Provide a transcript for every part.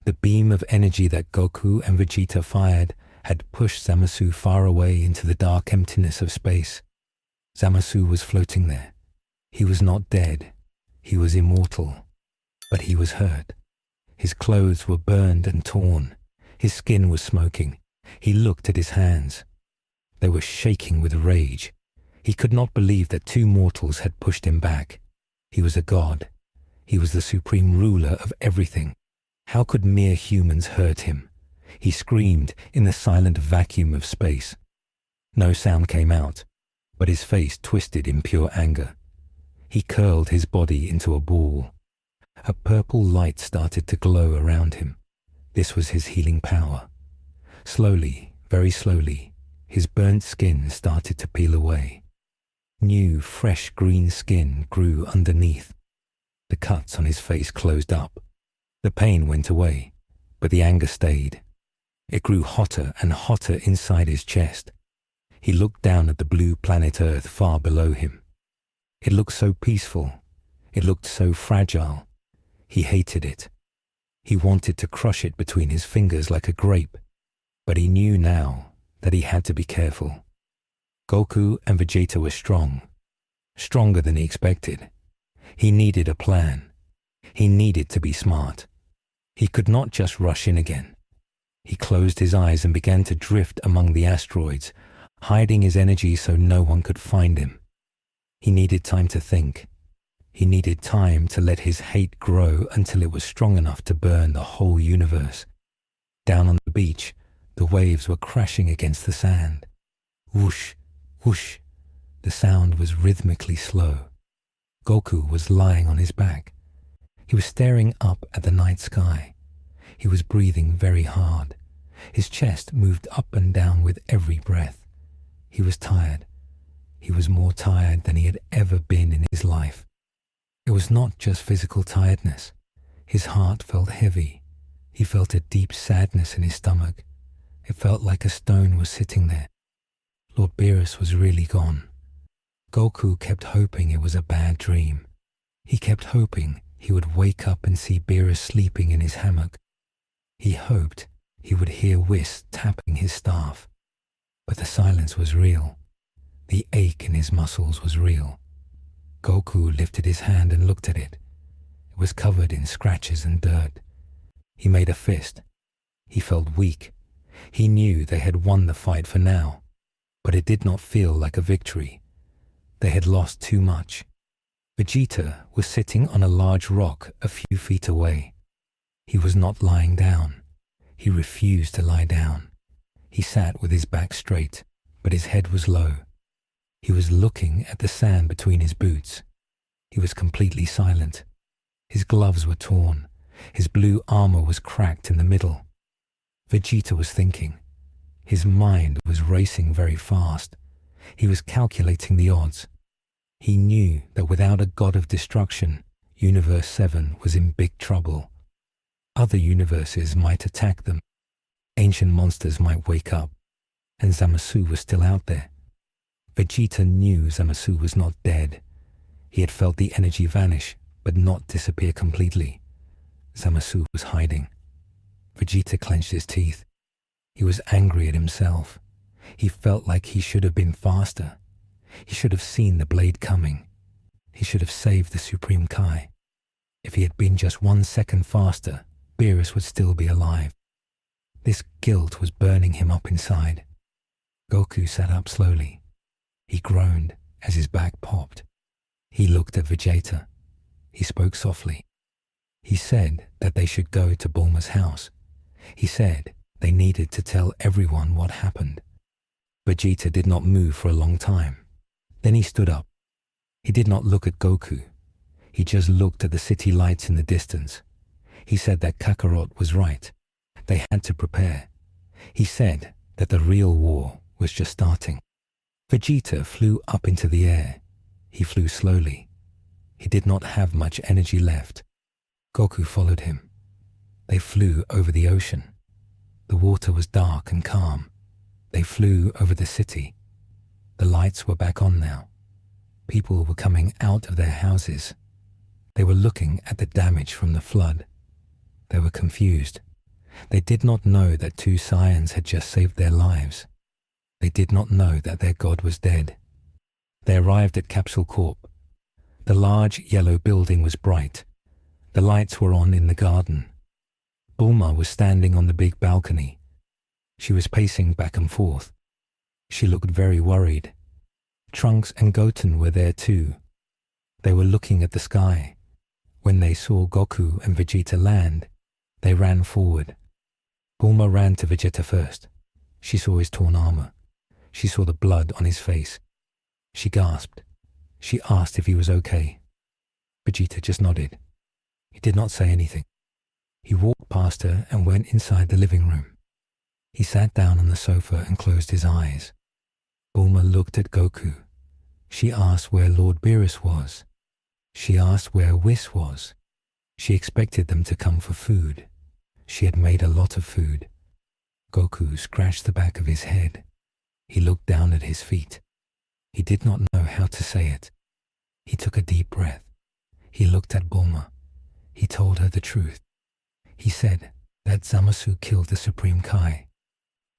The beam of energy that Goku and Vegeta fired had pushed Zamasu far away into the dark emptiness of space. Zamasu was floating there. He was not dead. He was immortal. But he was hurt. His clothes were burned and torn. His skin was smoking. He looked at his hands. They were shaking with rage. He could not believe that two mortals had pushed him back. He was a god. He was the supreme ruler of everything. How could mere humans hurt him? He screamed in the silent vacuum of space. No sound came out, but his face twisted in pure anger. He curled his body into a ball. A purple light started to glow around him. This was his healing power. Slowly, very slowly, his burnt skin started to peel away. New, fresh green skin grew underneath. The cuts on his face closed up. The pain went away, but the anger stayed. It grew hotter and hotter inside his chest. He looked down at the blue planet Earth far below him. It looked so peaceful. It looked so fragile. He hated it. He wanted to crush it between his fingers like a grape, but he knew now that he had to be careful. Goku and Vegeta were strong, stronger than he expected. He needed a plan. He needed to be smart. He could not just rush in again. He closed his eyes and began to drift among the asteroids, hiding his energy so no one could find him. He needed time to think. He needed time to let his hate grow until it was strong enough to burn the whole universe. Down on the beach, the waves were crashing against the sand. Whoosh, whoosh. The sound was rhythmically slow. Goku was lying on his back. He was staring up at the night sky. He was breathing very hard. His chest moved up and down with every breath. He was tired. He was more tired than he had ever been in his life. It was not just physical tiredness. His heart felt heavy. He felt a deep sadness in his stomach. It felt like a stone was sitting there. Lord Beerus was really gone. Goku kept hoping it was a bad dream. He kept hoping he would wake up and see Beerus sleeping in his hammock. He hoped he would hear Whis tapping his staff. But the silence was real. The ache in his muscles was real. Goku lifted his hand and looked at it. It was covered in scratches and dirt. He made a fist. He felt weak. He knew they had won the fight for now, but it did not feel like a victory. They had lost too much. Vegeta was sitting on a large rock a few feet away. He was not lying down. He refused to lie down. He sat with his back straight, but his head was low. He was looking at the sand between his boots. He was completely silent. His gloves were torn. His blue armor was cracked in the middle. Vegeta was thinking. His mind was racing very fast. He was calculating the odds. He knew that without a God of Destruction, Universe 7 was in big trouble. Other universes might attack them. Ancient monsters might wake up, and Zamasu was still out there. Vegeta knew Zamasu was not dead. He had felt the energy vanish, but not disappear completely. Zamasu was hiding. Vegeta clenched his teeth. He was angry at himself. He felt like he should have been faster. He should have seen the blade coming. He should have saved the Supreme Kai. If he had been just 1 second faster, Beerus would still be alive. This guilt was burning him up inside. Goku sat up slowly. He groaned as his back popped. He looked at Vegeta. He spoke softly. He said that they should go to Bulma's house. He said they needed to tell everyone what happened. Vegeta did not move for a long time. Then he stood up. He did not look at Goku. He just looked at the city lights in the distance. He said that Kakarot was right. They had to prepare. He said that the real war was just starting. Vegeta flew up into the air. He flew slowly. He did not have much energy left. Goku followed him. They flew over the ocean. The water was dark and calm. They flew over the city. The lights were back on now. People were coming out of their houses. They were looking at the damage from the flood. They were confused. They did not know that two Saiyans had just saved their lives. They did not know that their god was dead. They arrived at Capsule Corp. The large yellow building was bright. The lights were on in the garden. Bulma was standing on the big balcony. She was pacing back and forth. She looked very worried. Trunks and Goten were there too. They were looking at the sky. When they saw Goku and Vegeta land, they ran forward. Bulma ran to Vegeta first. She saw his torn armor. She saw the blood on his face. She gasped. She asked if he was okay. Vegeta just nodded. He did not say anything. He walked past her and went inside the living room. He sat down on the sofa and closed his eyes. Bulma looked at Goku. She asked where Lord Beerus was. She asked where Whis was. She expected them to come for food. She had made a lot of food. Goku scratched the back of his head. He looked down at his feet. He did not know how to say it. He took a deep breath. He looked at Bulma. He told her the truth. He said that Zamasu killed the Supreme Kai.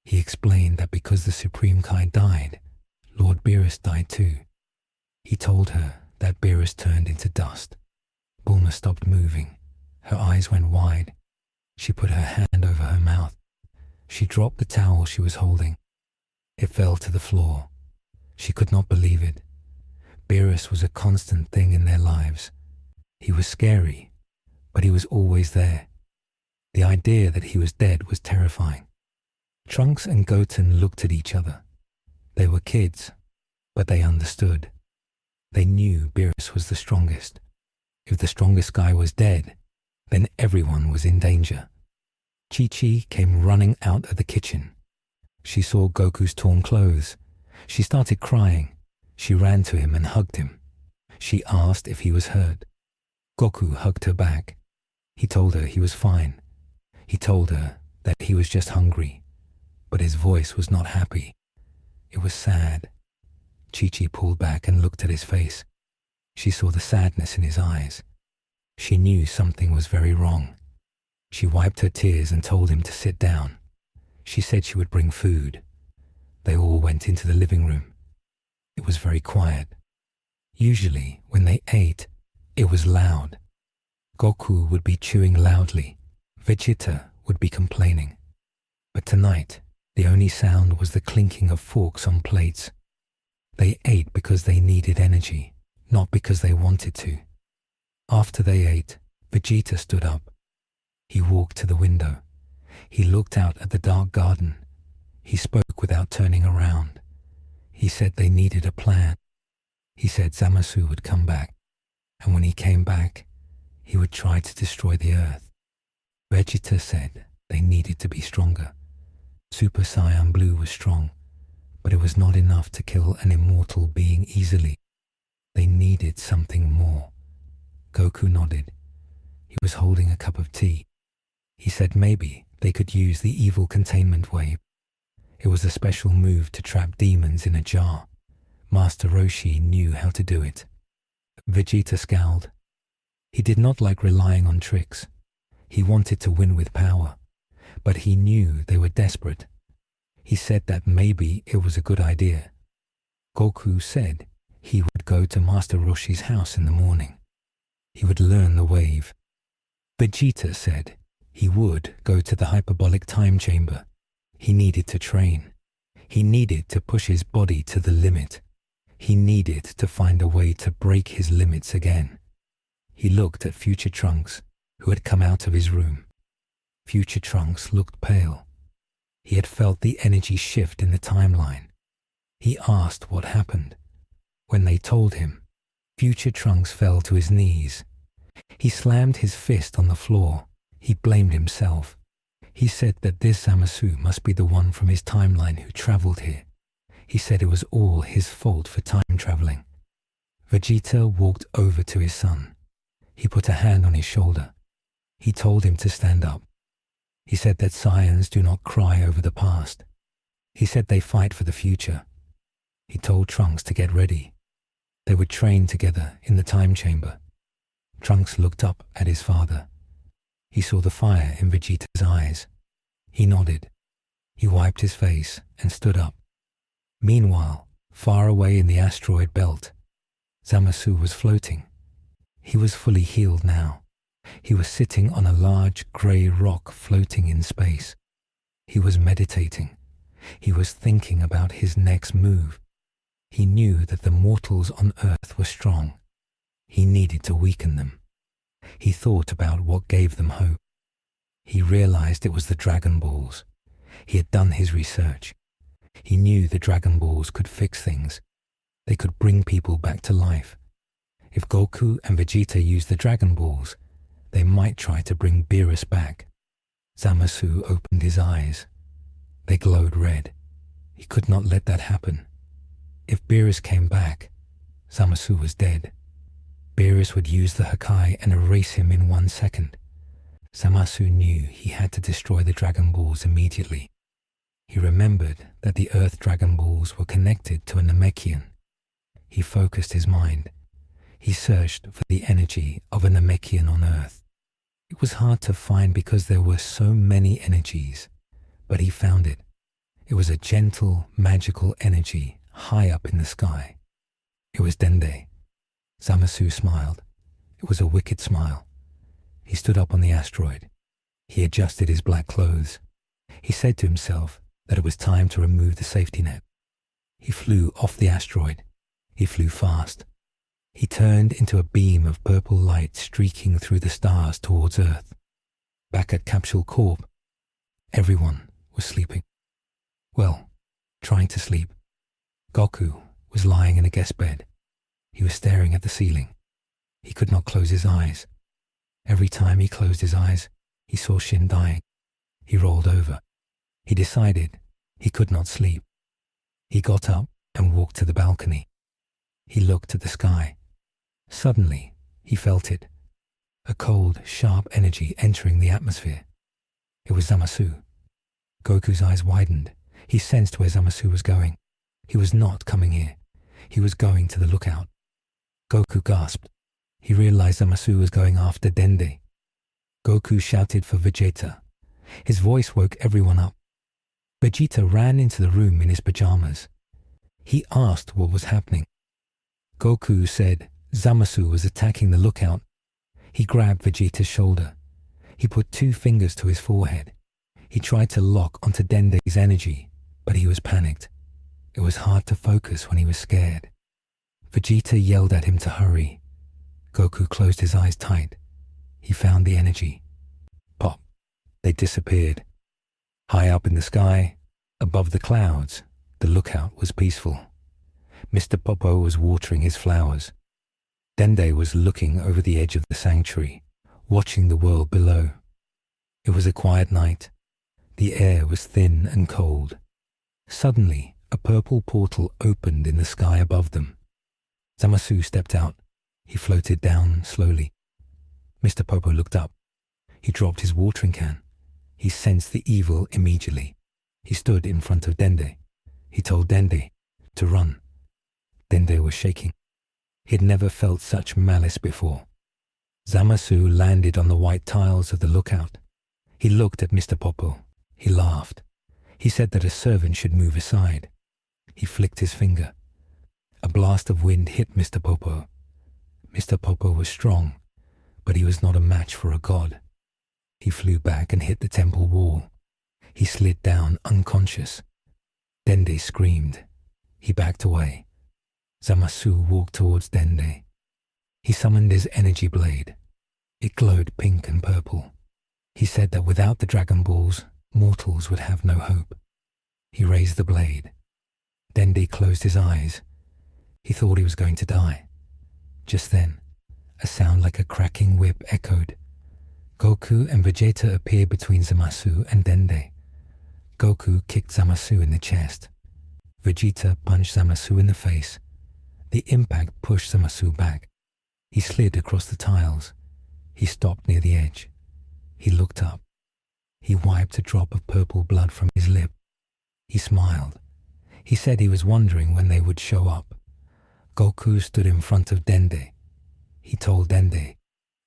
He explained that because the Supreme Kai died, Lord Beerus died too. He told her that Beerus turned into dust. Bulma stopped moving. Her eyes went wide. She put her hand over her mouth. She dropped the towel she was holding. It fell to the floor. She could not believe it. Beerus was a constant thing in their lives. He was scary, but he was always there. The idea that he was dead was terrifying. Trunks and Goten looked at each other. They were kids, but they understood. They knew Beerus was the strongest. If the strongest guy was dead, then everyone was in danger. Chi-Chi came running out of the kitchen. She saw Goku's torn clothes. She started crying. She ran to him and hugged him. She asked if he was hurt. Goku hugged her back. He told her he was fine. He told her that he was just hungry, but his voice was not happy. It was sad. Chi-Chi pulled back and looked at his face. She saw the sadness in his eyes. She knew something was very wrong. She wiped her tears and told him to sit down. She said she would bring food. They all went into the living room. It was very quiet. Usually, when they ate, it was loud. Goku would be chewing loudly. Vegeta would be complaining. But tonight, the only sound was the clinking of forks on plates. They ate because they needed energy, not because they wanted to. After they ate, Vegeta stood up. He walked to the window. He looked out at the dark garden. He spoke without turning around. He said they needed a plan. He said Zamasu would come back, and when he came back, he would try to destroy the earth. Vegeta said they needed to be stronger. Super Saiyan Blue was strong, but it was not enough to kill an immortal being easily. They needed something more. Goku nodded. He was holding a cup of tea. He said maybe they could use the evil containment wave. It was a special move to trap demons in a jar. Master Roshi knew how to do it. Vegeta scowled. He did not like relying on tricks. He wanted to win with power, but he knew they were desperate. He said that maybe it was a good idea. Goku said he would go to Master Roshi's house in the morning. He would learn the wave. Vegeta said he would go to the hyperbolic time chamber. He needed to train. He needed to push his body to the limit. He needed to find a way to break his limits again. He looked at future Trunks, who had come out of his room. Future Trunks looked pale. He had felt the energy shift in the timeline. He asked what happened. When they told him, Future Trunks fell to his knees. He slammed his fist on the floor. He blamed himself. He said that this Zamasu must be the one from his timeline who traveled here. He said it was all his fault for time traveling. Vegeta walked over to his son. He put a hand on his shoulder. He told him to stand up. He said that Saiyans do not cry over the past. He said they fight for the future. He told Trunks to get ready. They would train together in the time chamber. Trunks looked up at his father. He saw the fire in Vegeta's eyes. He nodded. He wiped his face and stood up. Meanwhile, far away in the asteroid belt, Zamasu was floating. He was fully healed now. He was sitting on a large grey rock floating in space. He was meditating. He was thinking about his next move. He knew that the mortals on Earth were strong. He needed to weaken them. He thought about what gave them hope. He realized it was the Dragon Balls. He had done his research. He knew the Dragon Balls could fix things. They could bring people back to life. If Goku and Vegeta used the Dragon Balls, they might try to bring Beerus back. Zamasu opened his eyes. They glowed red. He could not let that happen. If Beerus came back, Zamasu was dead. Beerus would use the Hakai and erase him in 1 second. Zamasu knew he had to destroy the Dragon Balls immediately. He remembered that the Earth Dragon Balls were connected to a Namekian. He focused his mind. He searched for the energy of a Namekian on Earth. It was hard to find because there were so many energies, but he found it. It was a gentle, magical energy high up in the sky. It was Dende. Zamasu smiled. It was a wicked smile. He stood up on the asteroid. He adjusted his black clothes. He said to himself that it was time to remove the safety net. He flew off the asteroid. He flew fast. He turned into a beam of purple light streaking through the stars towards Earth. Back at Capsule Corp, everyone was sleeping. Well, trying to sleep. Goku was lying in a guest bed. He was staring at the ceiling. He could not close his eyes. Every time he closed his eyes, he saw Shin dying. He rolled over. He decided he could not sleep. He got up and walked to the balcony. He looked at the sky. Suddenly, he felt it. A cold, sharp energy entering the atmosphere. It was Zamasu. Goku's eyes widened. He sensed where Zamasu was going. He was not coming here. He was going to the lookout. Goku gasped. He realized Zamasu was going after Dende. Goku shouted for Vegeta. His voice woke everyone up. Vegeta ran into the room in his pajamas. He asked what was happening. Goku said Zamasu was attacking the lookout. He grabbed Vegeta's shoulder. He put 2 fingers to his forehead. He tried to lock onto Dende's energy, but he was panicked. It was hard to focus when he was scared. Vegeta yelled at him to hurry. Goku closed his eyes tight. He found the energy. Pop. They disappeared. High up in the sky, above the clouds, the lookout was peaceful. Mr. Popo was watering his flowers. Dende was looking over the edge of the sanctuary, watching the world below. It was a quiet night. The air was thin and cold. Suddenly, a purple portal opened in the sky above them. Zamasu stepped out. He floated down slowly. Mr. Popo looked up. He dropped his watering can. He sensed the evil immediately. He stood in front of Dende. He told Dende to run. Dende was shaking. He had never felt such malice before. Zamasu landed on the white tiles of the lookout. He looked at Mr. Popo. He laughed. He said that a servant should move aside. He flicked his finger. A blast of wind hit Mr. Popo. Mr. Popo was strong, but he was not a match for a god. He flew back and hit the temple wall. He slid down unconscious. Dende screamed. He backed away. Zamasu walked towards Dende. He summoned his energy blade. It glowed pink and purple. He said that without the Dragon Balls, mortals would have no hope. He raised the blade. Dende closed his eyes. He thought he was going to die. Just then, a sound like a cracking whip echoed. Goku and Vegeta appeared between Zamasu and Dende. Goku kicked Zamasu in the chest. Vegeta punched Zamasu in the face. The impact pushed Zamasu back. He slid across the tiles. He stopped near the edge. He looked up. He wiped a drop of purple blood from his lip. He smiled. He said he was wondering when they would show up. Goku stood in front of Dende. He told Dende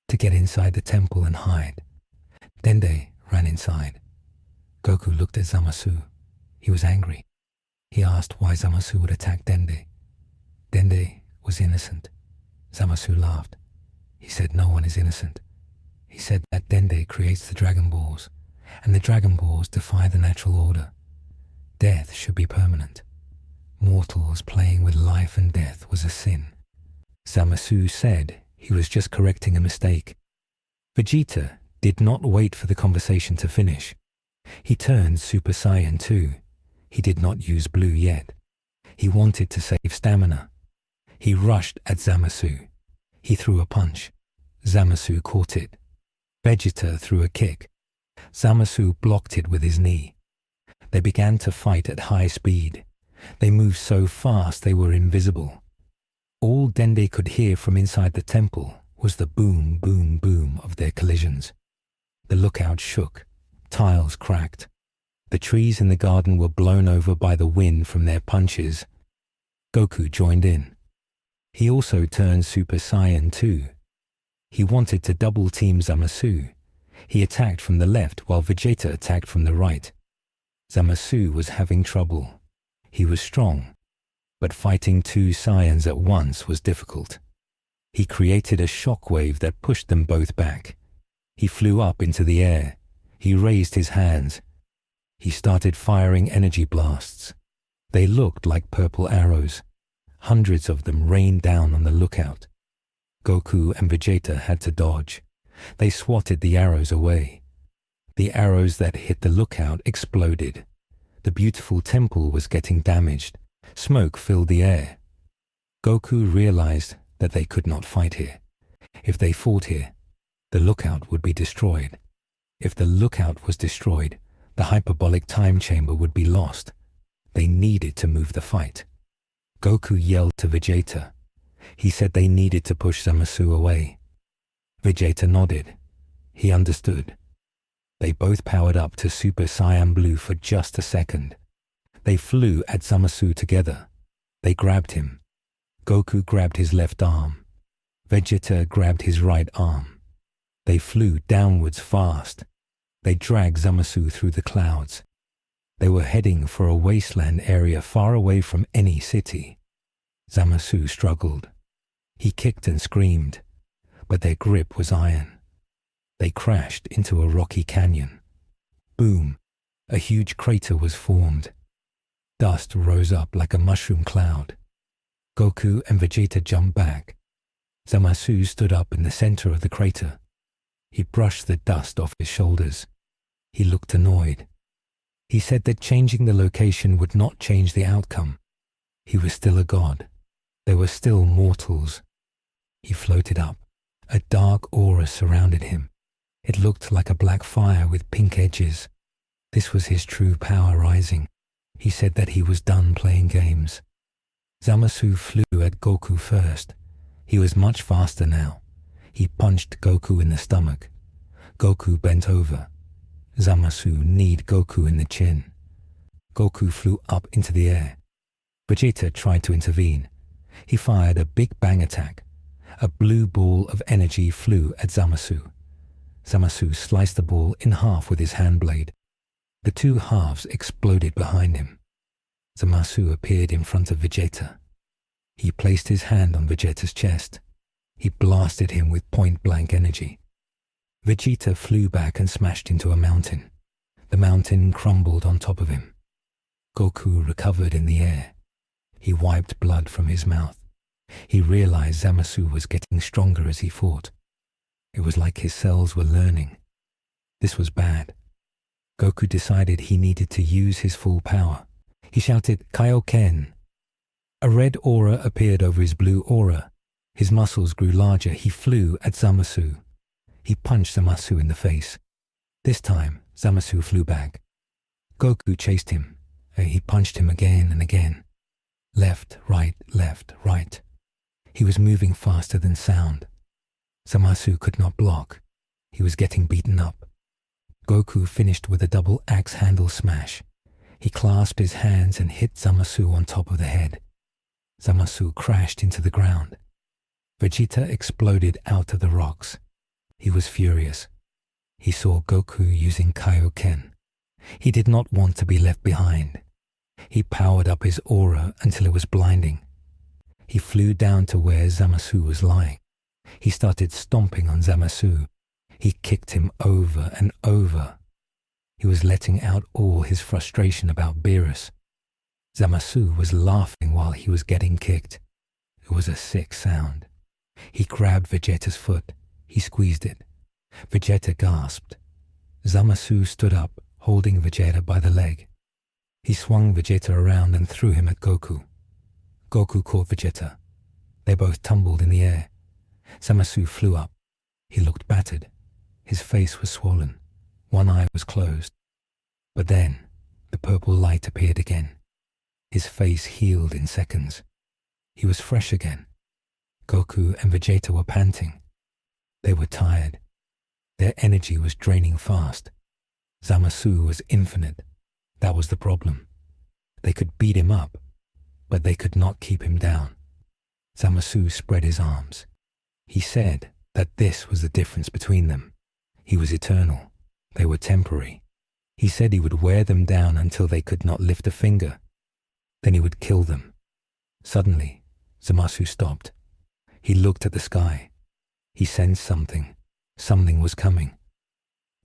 to get inside the temple and hide. Dende ran inside. Goku looked at Zamasu. He was angry. He asked why Zamasu would attack Dende. Dende was innocent. Zamasu laughed. He said no one is innocent. He said that Dende creates the Dragon Balls, and the Dragon Balls defy the natural order. Death should be permanent. Mortals playing with life and death was a sin. Zamasu said he was just correcting a mistake. Vegeta did not wait for the conversation to finish. He turned Super Saiyan 2. He did not use blue yet. He wanted to save stamina. He rushed at Zamasu. He threw a punch. Zamasu caught it. Vegeta threw a kick. Zamasu blocked it with his knee. They began to fight at high speed. They moved so fast they were invisible. All Dende could hear from inside the temple was the boom, boom, boom of their collisions. The lookout shook. Tiles cracked. The trees in the garden were blown over by the wind from their punches. Goku joined in. He also turned Super Saiyan 2. He wanted to double-team Zamasu. He attacked from the left while Vegeta attacked from the right. Zamasu was having trouble. He was strong, but fighting two Saiyans at once was difficult. He created a shockwave that pushed them both back. He flew up into the air. He raised his hands. He started firing energy blasts. They looked like purple arrows. Hundreds of them rained down on the lookout. Goku and Vegeta had to dodge. They swatted the arrows away. The arrows that hit the lookout exploded. The beautiful temple was getting damaged. Smoke filled the air. Goku realized that they could not fight here. If they fought here, the lookout would be destroyed. If the lookout was destroyed, the hyperbolic time chamber would be lost. They needed to move the fight. Goku yelled to Vegeta. He said they needed to push Zamasu away. Vegeta nodded. He understood. They both powered up to Super Saiyan Blue for just a second. They flew at Zamasu together. They grabbed him. Goku grabbed his left arm. Vegeta grabbed his right arm. They flew downwards fast. They dragged Zamasu through the clouds. They were heading for a wasteland area far away from any city. Zamasu struggled. He kicked and screamed, but their grip was iron. They crashed into a rocky canyon. Boom! A huge crater was formed. Dust rose up like a mushroom cloud. Goku and Vegeta jumped back. Zamasu stood up in the center of the crater. He brushed the dust off his shoulders. He looked annoyed. He said that changing the location would not change the outcome. He was still a god. They were still mortals. He floated up. A dark aura surrounded him. It looked like a black fire with pink edges. This was his true power rising. He said that he was done playing games. Zamasu flew at Goku first. He was much faster now. He punched Goku in the stomach. Goku bent over. Zamasu kneed Goku in the chin. Goku flew up into the air. Vegeta tried to intervene. He fired a big bang attack. A blue ball of energy flew at Zamasu. Zamasu sliced the ball in half with his hand blade. The two halves exploded behind him. Zamasu appeared in front of Vegeta. He placed his hand on Vegeta's chest. He blasted him with point-blank energy. Vegeta flew back and smashed into a mountain. The mountain crumbled on top of him. Goku recovered in the air. He wiped blood from his mouth. He realized Zamasu was getting stronger as he fought. It was like his cells were learning. This was bad. Goku decided he needed to use his full power. He shouted, "Kaioken!" A red aura appeared over his blue aura. His muscles grew larger. He flew at Zamasu. He punched Zamasu in the face. This time, Zamasu flew back. Goku chased him. He punched him again and again. Left, right, left, right. He was moving faster than sound. Zamasu could not block. He was getting beaten up. Goku finished with a double axe handle smash. He clasped his hands and hit Zamasu on top of the head. Zamasu crashed into the ground. Vegeta exploded out of the rocks. He was furious. He saw Goku using Kaioken. He did not want to be left behind. He powered up his aura until it was blinding. He flew down to where Zamasu was lying. He started stomping on Zamasu. He kicked him over and over. He was letting out all his frustration about Beerus. Zamasu was laughing while he was getting kicked. It was a sick sound. He grabbed Vegeta's foot. He squeezed it. Vegeta gasped. Zamasu stood up, holding Vegeta by the leg. He swung Vegeta around and threw him at Goku. Goku caught Vegeta. They both tumbled in the air. Zamasu flew up. He looked battered. His face was swollen. One eye was closed. But then, the purple light appeared again. His face healed in seconds. He was fresh again. Goku and Vegeta were panting. They were tired. Their energy was draining fast. Zamasu was infinite. That was the problem. They could beat him up, but they could not keep him down. Zamasu spread his arms. He said that this was the difference between them. He was eternal. They were temporary. He said he would wear them down until they could not lift a finger. Then he would kill them. Suddenly, Zamasu stopped. He looked at the sky. He sensed something. Something was coming.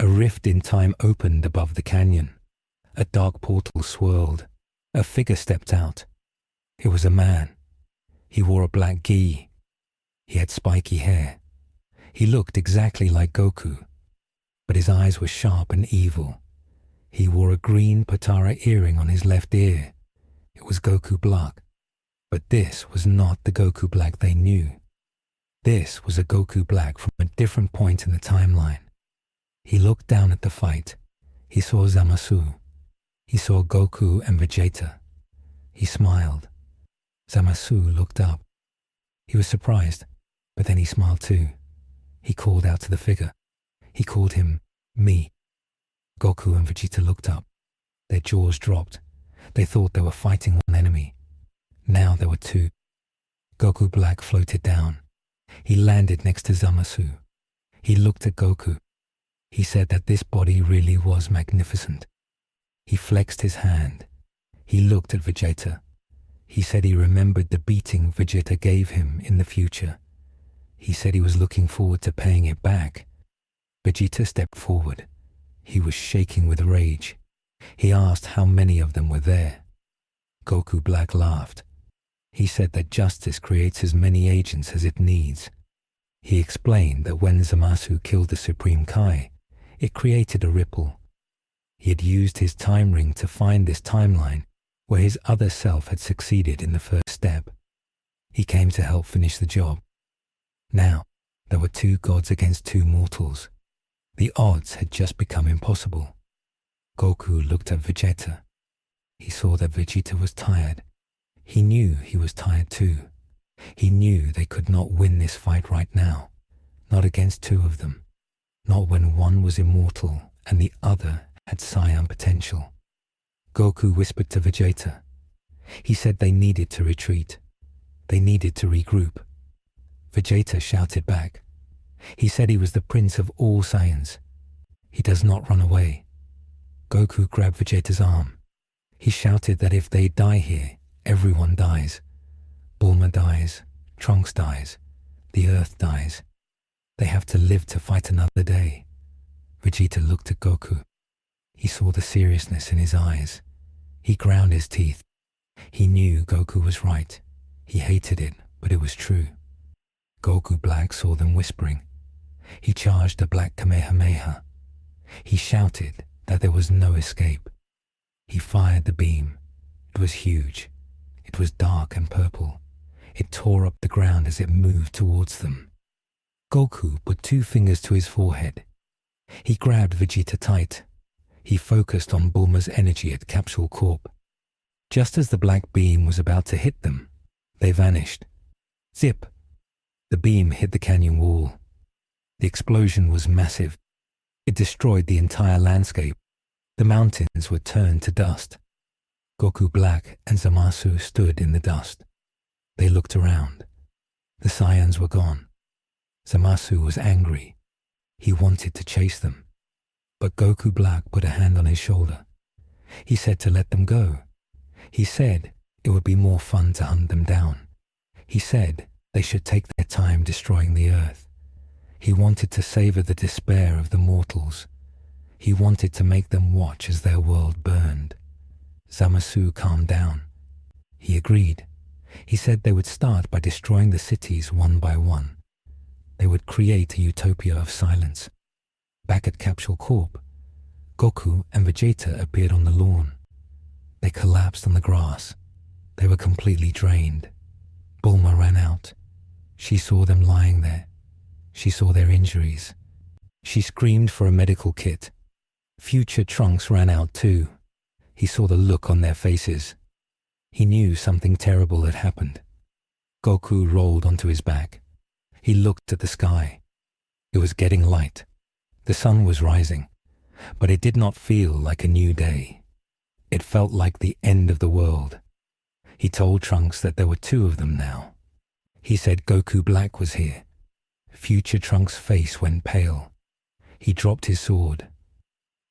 A rift in time opened above the canyon. A dark portal swirled. A figure stepped out. It was a man. He wore a black gi. He had spiky hair. He looked exactly like Goku, but his eyes were sharp and evil. He wore a green Patara earring on his left ear. It was Goku Black. But this was not the Goku Black they knew. This was a Goku Black from a different point in the timeline. He looked down at the fight. He saw Zamasu. He saw Goku and Vegeta. He smiled. Zamasu looked up. He was surprised, but then he smiled too. He called out to the figure. He called him me. Goku and Vegeta looked up. Their jaws dropped. They thought they were fighting one enemy. Now there were two. Goku Black floated down. He landed next to Zamasu. He looked at Goku. He said that this body really was magnificent. He flexed his hand. He looked at Vegeta. He said he remembered the beating Vegeta gave him in the future. He said he was looking forward to paying it back. Vegeta stepped forward. He was shaking with rage. He asked how many of them were there. Goku Black laughed. He said that justice creates as many agents as it needs. He explained that when Zamasu killed the Supreme Kai, it created a ripple. He had used his time ring to find this timeline where his other self had succeeded in the first step. He came to help finish the job. Now, there were two gods against two mortals. The odds had just become impossible. Goku looked at Vegeta. He saw that Vegeta was tired. He knew he was tired too. He knew they could not win this fight right now, not against two of them, not when one was immortal and the other had Saiyan potential. Goku whispered to Vegeta. He said they needed to retreat. They needed to regroup. Vegeta shouted back. He said he was the prince of all Saiyans. He does not run away. Goku grabbed Vegeta's arm. He shouted that if they die here, everyone dies. Bulma dies, Trunks dies, the Earth dies. They have to live to fight another day. Vegeta looked at Goku. He saw the seriousness in his eyes. He ground his teeth. He knew Goku was right. He hated it, but it was true. Goku Black saw them whispering. He charged a black Kamehameha. He shouted that there was no escape. He fired the beam. It was huge. It was dark and purple. It tore up the ground as it moved towards them. Goku put two fingers to his forehead. He grabbed Vegeta tight. He focused on Bulma's energy at Capsule Corp. Just as the black beam was about to hit them, they vanished. Zip! The beam hit the canyon wall. The explosion was massive. It destroyed the entire landscape. The mountains were turned to dust. Goku Black and Zamasu stood in the dust. They looked around. The Saiyans were gone. Zamasu was angry. He wanted to chase them. But Goku Black put a hand on his shoulder. He said to let them go. He said it would be more fun to hunt them down. He said they should take their time destroying the earth. He wanted to savor the despair of the mortals. He wanted to make them watch as their world burned. Zamasu calmed down. He agreed. He said they would start by destroying the cities one by one. They would create a utopia of silence. Back at Capsule Corp, Goku and Vegeta appeared on the lawn. They collapsed on the grass. They were completely drained. Bulma ran out. She saw them lying there. She saw their injuries. She screamed for a medical kit. Future Trunks ran out too. He saw the look on their faces. He knew something terrible had happened. Goku rolled onto his back. He looked at the sky. It was getting light. The sun was rising, but it did not feel like a new day. It felt like the end of the world. He told Trunks that there were two of them now. He said Goku Black was here. Future Trunks' face went pale. He dropped his sword.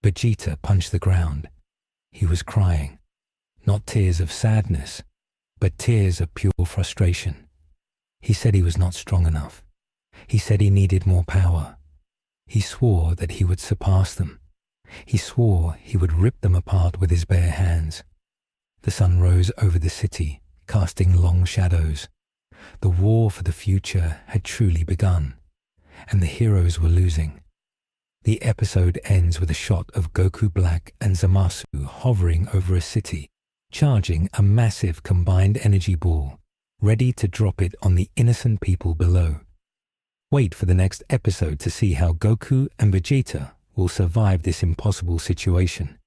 Vegeta punched the ground. He was crying. Not tears of sadness, but tears of pure frustration. He said he was not strong enough. He said he needed more power. He swore that he would surpass them. He swore he would rip them apart with his bare hands. The sun rose over the city, casting long shadows. The war for the future had truly begun, and the heroes were losing. The episode ends with a shot of Goku Black and Zamasu hovering over a city, charging a massive combined energy ball, ready to drop it on the innocent people below. Wait for the next episode to see how Goku and Vegeta will survive this impossible situation.